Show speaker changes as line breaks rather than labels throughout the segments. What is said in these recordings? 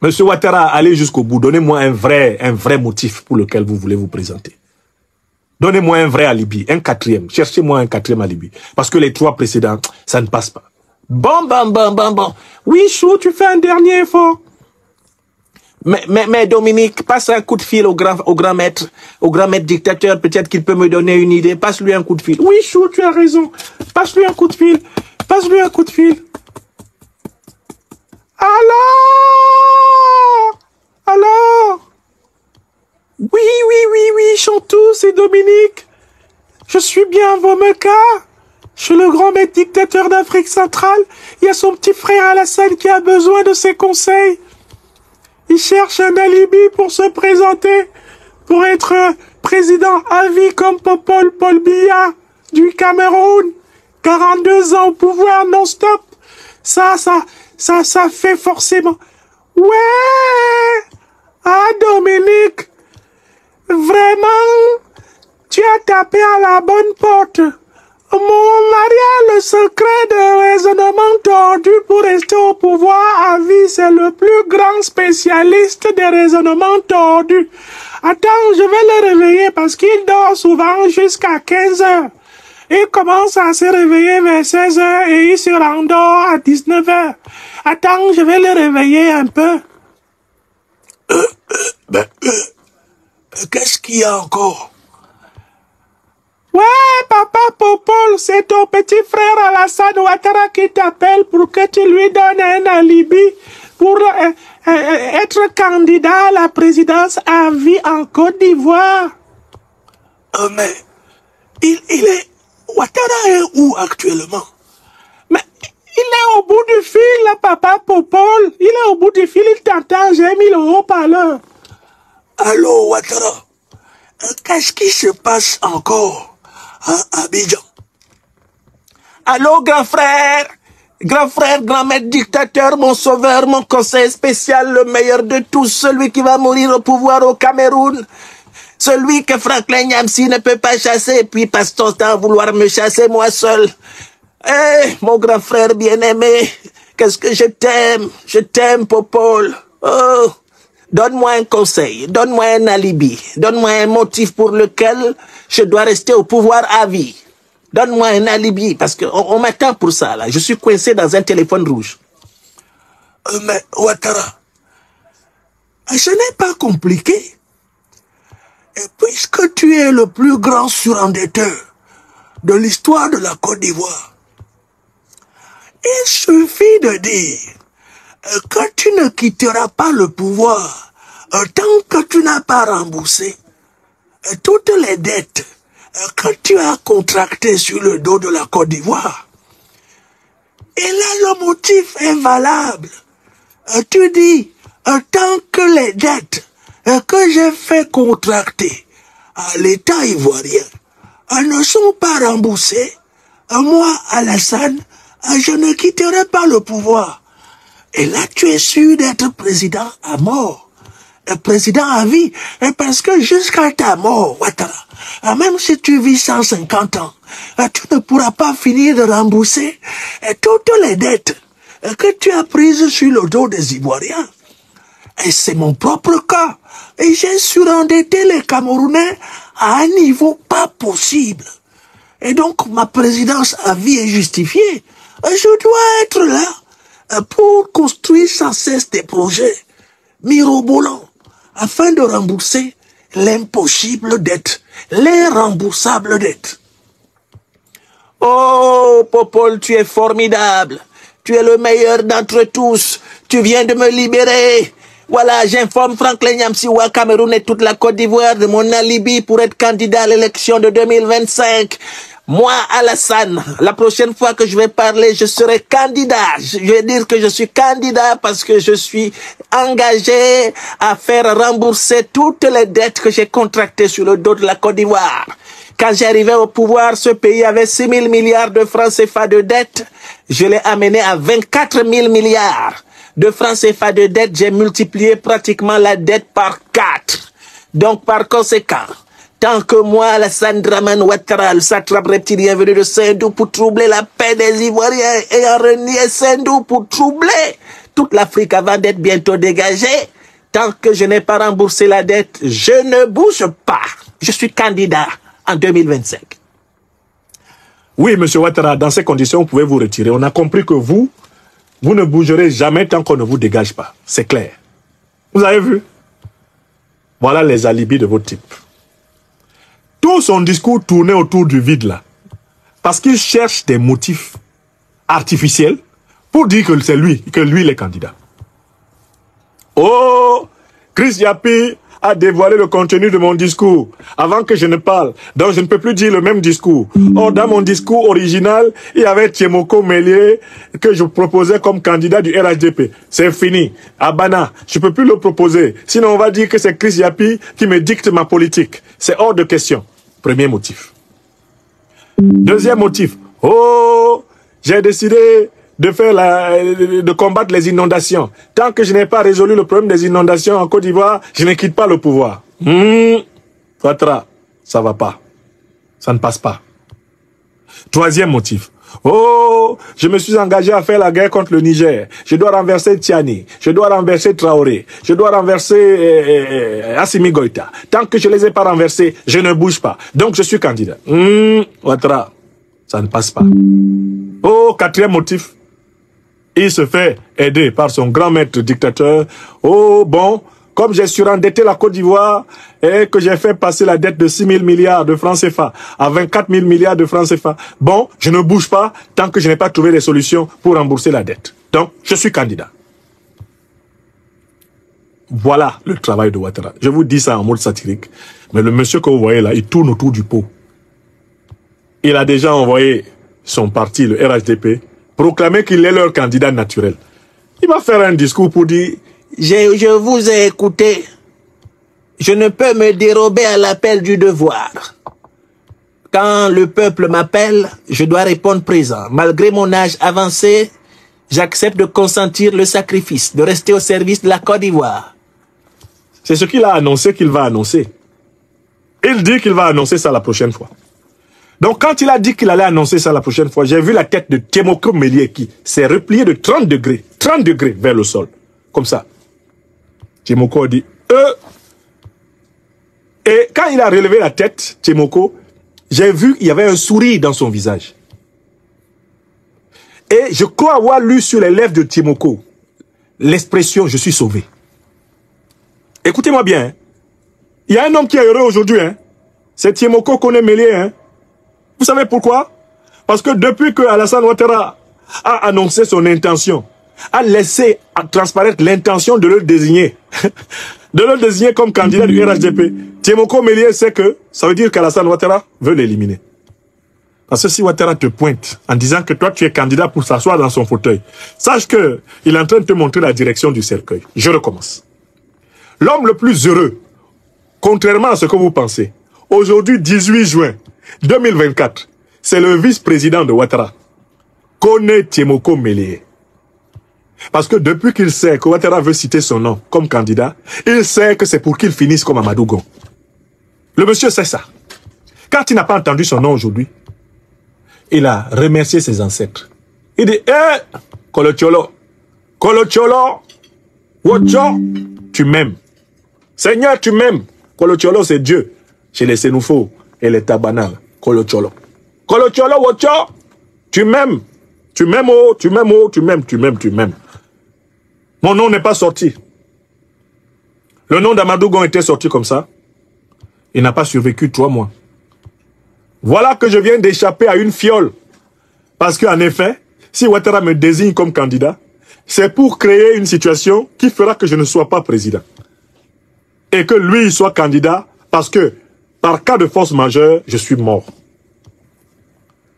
Monsieur Ouattara, allez jusqu'au bout. Donnez-moi un vrai motif pour lequel vous voulez vous présenter. Donnez-moi un vrai alibi, un quatrième. Cherchez-moi un quatrième alibi. Parce que les trois précédents, ça ne passe pas. Bon. Oui, Chou, tu fais un dernier effort. Mais Dominique, passe un coup de fil au grand maître dictateur. Peut-être qu'il peut me donner une idée. Passe-lui un coup de fil. Oui, Chou, tu as raison. Passe-lui un coup de fil. Passe-lui un coup de fil. Alors Oui, Chantou, c'est Dominique. Je suis bien à Vomeka. Je suis le grand maître dictateur d'Afrique centrale. Il y a son petit frère Alassane qui a besoin de ses conseils. Il cherche un alibi pour se présenter, pour être président à vie comme Paul Biya du Cameroun. 42 ans au pouvoir non-stop. Ça fait forcément... Ouais! Ah, Dominique! Vraiment, tu as tapé à la bonne porte. Mon Maria, le secret de raisonnement tordu pour rester au pouvoir à vie, c'est le plus grand spécialiste des raisonnements tordus. Attends, je vais le réveiller parce qu'il dort souvent jusqu'à 15 heures. Il commence à se réveiller vers 16 heures et il se rendort à 19 heures. Attends, je vais le réveiller un peu.
Qu'est-ce qu'il y a encore?
Ouais, papa Popol, c'est ton petit frère Alassane Ouattara qui t'appelle pour que tu lui donnes un alibi pour être candidat à la présidence à vie en Côte d'Ivoire.
Mais il est... Ouattara est où actuellement?
Mais il est au bout du fil, là, papa Popol. Il est au bout du fil, il t'entend, j'ai mis le haut-parleur.
Allô, Ouattara? Qu'est-ce qui se passe encore à Abidjan?
Allô, grand frère, grand maître dictateur, mon sauveur, mon conseiller spécial, le meilleur de tous, celui qui va mourir au pouvoir au Cameroun, celui que Franklin Nyamsi ne peut pas chasser, puis passe son temps à vouloir me chasser moi seul. Eh, mon grand frère bien-aimé, qu'est-ce que je t'aime, Popol. Oh, donne-moi un conseil, donne-moi un alibi, donne-moi un motif pour lequel je dois rester au pouvoir à vie. Donne-moi un alibi, parce qu'on m'attend pour ça, là. Je suis coincé dans un téléphone rouge.
Mais, Ouattara, ce n'est pas compliqué. Et puisque tu es le plus grand surendetteur de l'histoire de la Côte d'Ivoire, il suffit de dire que tu ne quitteras pas le pouvoir tant que tu n'as pas remboursé toutes les dettes que tu as contractées sur le dos de la Côte d'Ivoire. Et là, le motif est valable. Tu dis, tant que les dettes que j'ai fait contracter à l'État ivoirien ne sont pas remboursées, moi, Alassane, je ne quitterai pas le pouvoir. Et là, tu es sûr d'être président à mort. Président à vie. Parce que jusqu'à ta mort, Ouattara, même si tu vis 150 ans, tu ne pourras pas finir de rembourser toutes les dettes que tu as prises sur le dos des Ivoiriens. Et c'est mon propre cas. Et j'ai surendetté les Camerounais à un niveau pas possible. Et donc, ma présidence à vie est justifiée. Je dois être là pour construire sans cesse des projets mirobolants afin de rembourser l'impossible dette, l'irremboursable dette.
Oh, Popol, tu es formidable. Tu es le meilleur d'entre tous. Tu viens de me libérer. Voilà, j'informe Franklin Nyamsi au Cameroun et toute la Côte d'Ivoire de mon alibi pour être candidat à l'élection de 2025. Moi, Alassane, la prochaine fois que je vais parler, je serai candidat. Je vais dire que je suis candidat parce que je suis engagé à faire rembourser toutes les dettes que j'ai contractées sur le dos de la Côte d'Ivoire. Quand j'arrivais au pouvoir, ce pays avait 6 000 milliards de francs CFA de dettes. Je l'ai amené à 24 000 milliards de francs CFA de dettes. J'ai multiplié pratiquement la dette par 4. Donc, par conséquent, tant que moi, Alassane Dramane Ouattara, le satrape reptilien venu de Sendou pour troubler la paix des Ivoiriens et en renier Sendou pour troubler toute l'Afrique avant d'être bientôt dégagée. Tant que je n'ai pas remboursé la dette, je ne bouge pas. Je suis candidat en 2025.
Oui, M. Ouattara, dans ces conditions, vous pouvez vous retirer. On a compris que vous ne bougerez jamais tant qu'on ne vous dégage pas. C'est clair. Vous avez vu? Voilà les alibis de votre type. Tout son discours tournait autour du vide là. Parce qu'il cherche des motifs artificiels pour dire que c'est lui, il est candidat. Oh, Chris Yapi a dévoilé le contenu de mon discours avant que je ne parle. Donc je ne peux plus dire le même discours. Or, dans mon discours original, il y avait Tiemoko Mélié que je proposais comme candidat du RHDP. C'est fini. Abana, je ne peux plus le proposer. Sinon, on va dire que c'est Chris Yapi qui me dicte ma politique. C'est hors de question. Premier motif. Deuxième motif. Oh, j'ai décidé de combattre les inondations. Tant que je n'ai pas résolu le problème des inondations en Côte d'Ivoire, je ne quitte pas le pouvoir. Ouattara, ça va pas. Ça ne passe pas. Troisième motif. Oh, je me suis engagé à faire la guerre contre le Niger. Je dois renverser Tiani. Je dois renverser Traoré. Je dois renverser Assimi Goïta. Tant que je ne les ai pas renversés, je ne bouge pas. Donc je suis candidat. Ouattara, ça ne passe pas. Oh, quatrième motif. Il se fait aider par son grand maître dictateur. Oh, bon, comme j'ai surendetté la Côte d'Ivoire et que j'ai fait passer la dette de 6 000 milliards de francs CFA à 24 000 milliards de francs CFA, bon, je ne bouge pas tant que je n'ai pas trouvé les solutions pour rembourser la dette. Donc, je suis candidat. Voilà le travail de Ouattara. Je vous dis ça en mode satirique, mais le monsieur que vous voyez là, il tourne autour du pot. Il a déjà envoyé son parti, le RHDP, proclamer qu'il est leur candidat naturel. Il va faire un discours pour dire «
Je vous ai écouté. Je ne peux me dérober à l'appel du devoir. Quand le peuple m'appelle, je dois répondre présent. Malgré mon âge avancé, j'accepte de consentir le sacrifice, de rester au service de la Côte d'Ivoire. »
C'est ce qu'il a annoncé qu'il va annoncer. Il dit qu'il va annoncer ça la prochaine fois. Donc, quand il a dit qu'il allait annoncer ça la prochaine fois, j'ai vu la tête de Tiemoko Mélié qui s'est repliée de 30 degrés vers le sol. Comme ça. Tiemoko a dit, Et quand il a relevé la tête, Tiemoko, j'ai vu qu'il y avait un sourire dans son visage. Et je crois avoir lu sur les lèvres de Tiemoko l'expression « je suis sauvé ». Écoutez-moi bien. Hein. Il y a un homme qui est heureux aujourd'hui. Hein. C'est Tiemoko Mélié. Hein. Vous savez pourquoi? Parce que depuis que Alassane Ouattara a annoncé son intention, a laissé transparaître l'intention de le désigner, comme candidat du RHDP, Tiemoko Mélié sait que ça veut dire qu'Alassane Ouattara veut l'éliminer. Parce que si Ouattara te pointe en disant que toi tu es candidat pour s'asseoir dans son fauteuil, sache qu'il est en train de te montrer la direction du cercueil. Je recommence. L'homme le plus heureux, contrairement à ce que vous pensez, aujourd'hui 18 juin 2024, c'est le vice-président de Ouattara, Kone Tiemoko Mélié. Parce que depuis qu'il sait que Ouattara veut citer son nom comme candidat, il sait que c'est pour qu'il finisse comme Amadou Gon. Le monsieur sait ça. Quand il n'a pas entendu son nom aujourd'hui, il a remercié ses ancêtres. Il dit, Kolo Cholo, Wocho, tu m'aimes. Seigneur, tu m'aimes. Kolo Cholo, c'est Dieu. Chez les Sénoufos et les Tabanal. Kolo Cholo, Wocho, tu m'aimes. Tu m'aimes, oh, tu m'aimes, oh, tu m'aimes. Mon nom n'est pas sorti. Le nom d'Amadou Gon était sorti comme ça. Il n'a pas survécu 3 mois. Voilà que je viens d'échapper à une fiole. Parce qu'en effet, si Ouattara me désigne comme candidat, c'est pour créer une situation qui fera que je ne sois pas président. Et que lui soit candidat parce que, par cas de force majeure, je suis mort.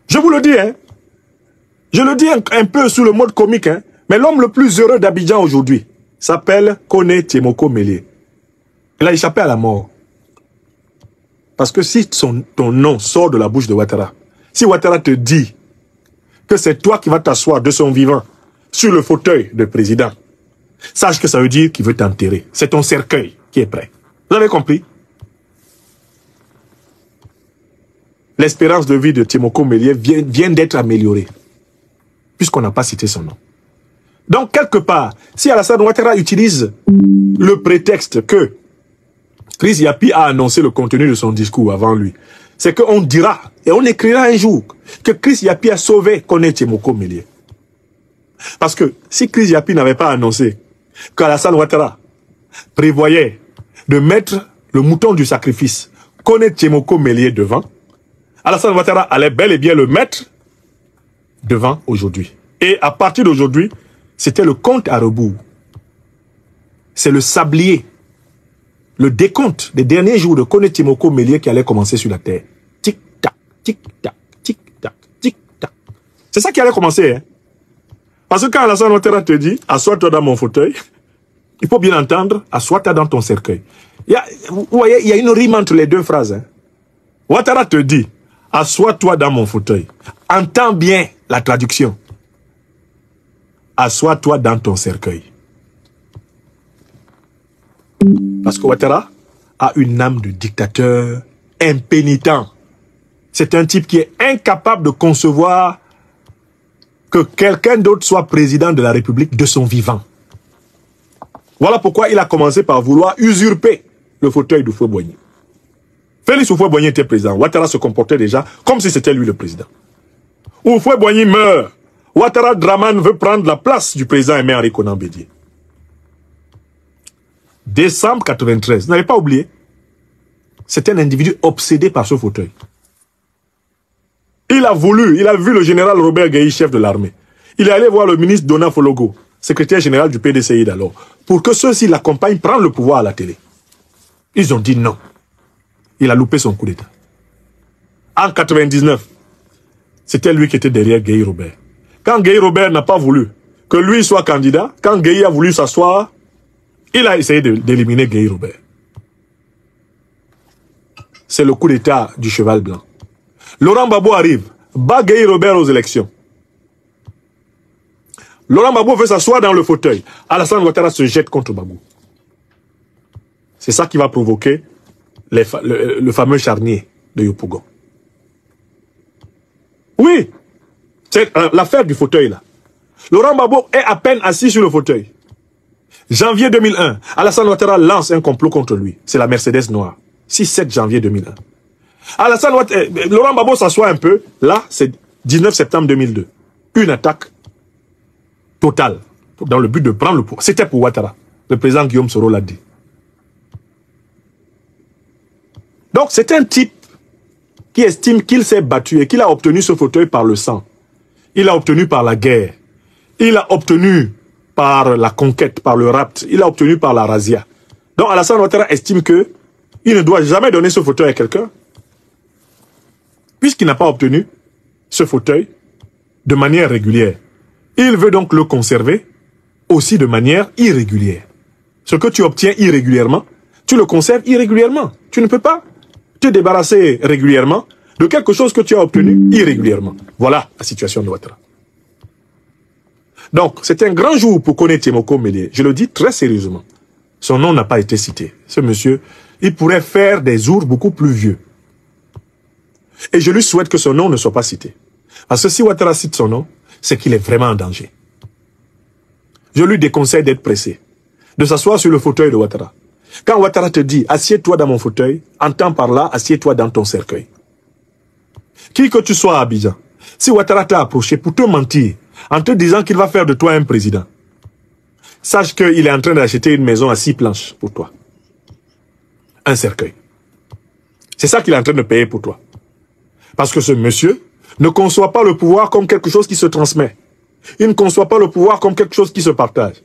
Je vous le dis, hein. Je le dis un peu sous le mode comique, hein. Mais l'homme le plus heureux d'Abidjan aujourd'hui s'appelle Kone Tiemoko Mélié. Il a échappé à la mort. Parce que si ton nom sort de la bouche de Ouattara, si Ouattara te dit que c'est toi qui vas t'asseoir de son vivant sur le fauteuil de président, sache que ça veut dire qu'il veut t'enterrer. C'est ton cercueil qui est prêt. Vous avez compris? L'espérance de vie de Tiemoko Mélié vient d'être améliorée, puisqu'on n'a pas cité son nom. Donc, quelque part, si Alassane Ouattara utilise le prétexte que Chris Yapi a annoncé le contenu de son discours avant lui, c'est qu'on dira, et on écrira un jour, que Chris Yapi a sauvé Kone Tchemoko Mélié. Parce que si Chris Yapi n'avait pas annoncé qu'Alassane Ouattara prévoyait de mettre le mouton du sacrifice, Kone Tchemoko Mélié devant, Alassane Ouattara allait bel et bien le mettre devant aujourd'hui. Et à partir d'aujourd'hui, c'était le compte à rebours. C'est le sablier, le décompte des derniers jours de Kone Tchemoko Mélié qui allait commencer sur la terre. Tic-tac, tic-tac, tic-tac, tic-tac. C'est ça qui allait commencer, hein. Parce que quand Alassane Ouattara te dit, assois-toi dans mon fauteuil, il faut bien entendre, assois-toi dans ton cercueil. Vous voyez, il y a une rime entre les deux phrases. Hein. Ouattara te dit, assois-toi dans mon fauteuil. Entends bien la traduction. Assois-toi dans ton cercueil. Parce que Ouattara a une âme de dictateur impénitent. C'est un type qui est incapable de concevoir que quelqu'un d'autre soit président de la République de son vivant. Voilà pourquoi il a commencé par vouloir usurper le fauteuil d'Houphouët-Boigny. Félix Houphouët-Boigny était président. Ouattara se comportait déjà comme si c'était lui le président. Houphouët-Boigny meurt. Ouattara Dramane veut prendre la place du président Aimé Henri Konan Bédié. Décembre 93, vous n'avez pas oublié, c'était un individu obsédé par ce fauteuil. Il a vu le général Robert Gueye, chef de l'armée. Il est allé voir le ministre Dona Fologo, secrétaire général du PDCI d'alors, pour que ceux-ci l'accompagnent prendre le pouvoir à la télé. Ils ont dit non. Il a loupé son coup d'État. En 99, c'était lui qui était derrière Gueye Robert. Quand Gueye Robert n'a pas voulu que lui soit candidat, quand Gueye a voulu s'asseoir, il a essayé d'éliminer Gueye Robert. C'est le coup d'État du cheval blanc. Laurent Gbagbo arrive, bat Gueye Robert aux élections. Laurent Gbagbo veut s'asseoir dans le fauteuil. Alassane Ouattara se jette contre Gbagbo. C'est ça qui va provoquer le fameux charnier de Yopougon. Oui, c'est l'affaire du fauteuil là. Laurent Gbagbo est à peine assis sur le fauteuil. Janvier 2001, Alassane Ouattara lance un complot contre lui. C'est la Mercedes noire. 6-7 janvier 2001. Alassane Ouattara, Laurent Gbagbo s'assoit un peu. Là, c'est 19 septembre 2002. Une attaque totale dans le but de prendre le pouvoir. C'était pour Ouattara. Le président Guillaume Soro l'a dit. Donc, c'est un type qui estime qu'il s'est battu et qu'il a obtenu ce fauteuil par le sang. Il a obtenu par la guerre. Il a obtenu par la conquête, par le rapt. Il a obtenu par la razzia. Donc, Alassane Ouattara estime que il ne doit jamais donner ce fauteuil à quelqu'un, puisqu'il n'a pas obtenu ce fauteuil de manière régulière. Il veut donc le conserver aussi de manière irrégulière. Ce que tu obtiens irrégulièrement, tu le conserves irrégulièrement. Tu ne peux pas te débarrasser régulièrement de quelque chose que tu as obtenu irrégulièrement. Voilà la situation de Ouattara. Donc, c'est un grand jour pour Kone Tchemoko Mélié. Je le dis très sérieusement. Son nom n'a pas été cité. Ce monsieur, il pourrait faire des jours beaucoup plus vieux. Et je lui souhaite que son nom ne soit pas cité. Parce que si Ouattara cite son nom, c'est qu'il est vraiment en danger. Je lui déconseille d'être pressé, de s'asseoir sur le fauteuil de Ouattara. Quand Ouattara te dit, assieds-toi dans mon fauteuil, entends par là, assieds-toi dans ton cercueil. Qui que tu sois à Abidjan, si Ouattara t'a approché pour te mentir, en te disant qu'il va faire de toi un président, sache qu'il est en train d'acheter une maison à 6 planches pour toi. Un cercueil. C'est ça qu'il est en train de payer pour toi. Parce que ce monsieur ne conçoit pas le pouvoir comme quelque chose qui se transmet. Il ne conçoit pas le pouvoir comme quelque chose qui se partage.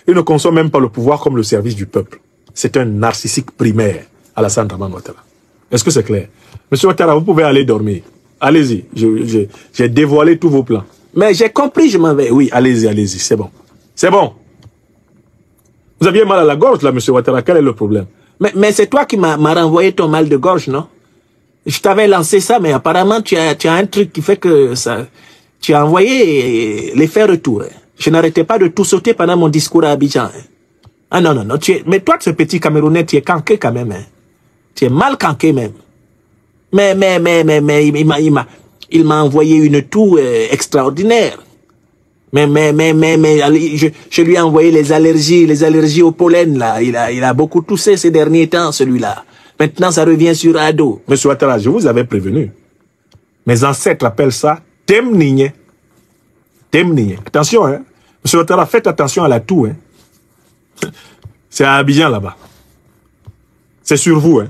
Il ne conçoit même pas le pouvoir comme le service du peuple. C'est un narcissique primaire, Alassane Dramane Ouattara. Est-ce que c'est clair? Monsieur Ouattara, vous pouvez aller dormir. Allez-y, j'ai dévoilé tous vos plans. Mais j'ai compris, je m'en vais. Oui, allez-y, allez-y, c'est bon. C'est bon. Vous aviez mal à la gorge, là, monsieur Ouattara. Quel est le problème? Mais c'est toi qui m'as renvoyé ton mal de gorge, non? Je t'avais lancé ça, mais apparemment, tu as un truc qui fait que ça... Tu as envoyé l'effet retour. Je n'arrêtais pas de tout sauter pendant mon discours à Abidjan. Ah non, non, non. Mais toi, ce petit Camerounais, tu es canqué quand même. Hein. Tu es mal canqué même. Mais, il m'a envoyé une toux extraordinaire.
Allez, je lui ai envoyé les allergies au pollen, là. Il a beaucoup toussé ces derniers temps, celui-là. Maintenant, ça revient sur Ado.
Monsieur Ouattara, je vous avais prévenu. Mes ancêtres appellent ça Temnigne. Temnigne. Attention, hein. Monsieur Ouattara, faites attention à la toux, hein. C'est à Abidjan, là-bas. C'est sur vous, hein.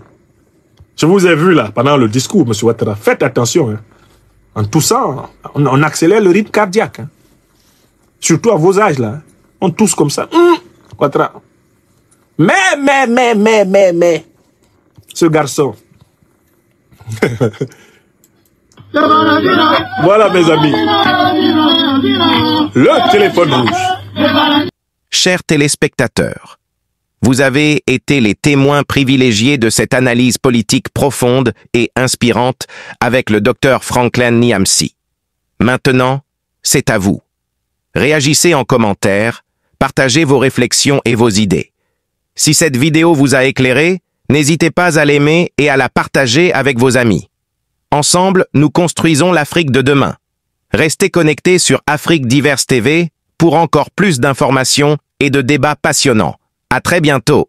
Je vous ai vu, là, pendant le discours, monsieur Ouattara. Faites attention, hein. En toussant, on accélère le rythme cardiaque, hein. Surtout à vos âges, là. Hein. On tousse comme ça. Ouattara.
Mais.
Ce garçon. Voilà, mes amis. Le téléphone rouge.
Chers téléspectateurs, vous avez été les témoins privilégiés de cette analyse politique profonde et inspirante avec le docteur Franklin Nyamsi. Maintenant, c'est à vous. Réagissez en commentaire, partagez vos réflexions et vos idées. Si cette vidéo vous a éclairé, n'hésitez pas à l'aimer et à la partager avec vos amis. Ensemble, nous construisons l'Afrique de demain. Restez connectés sur Afrique Diverse TV pour encore plus d'informations et de débats passionnants. À très bientôt.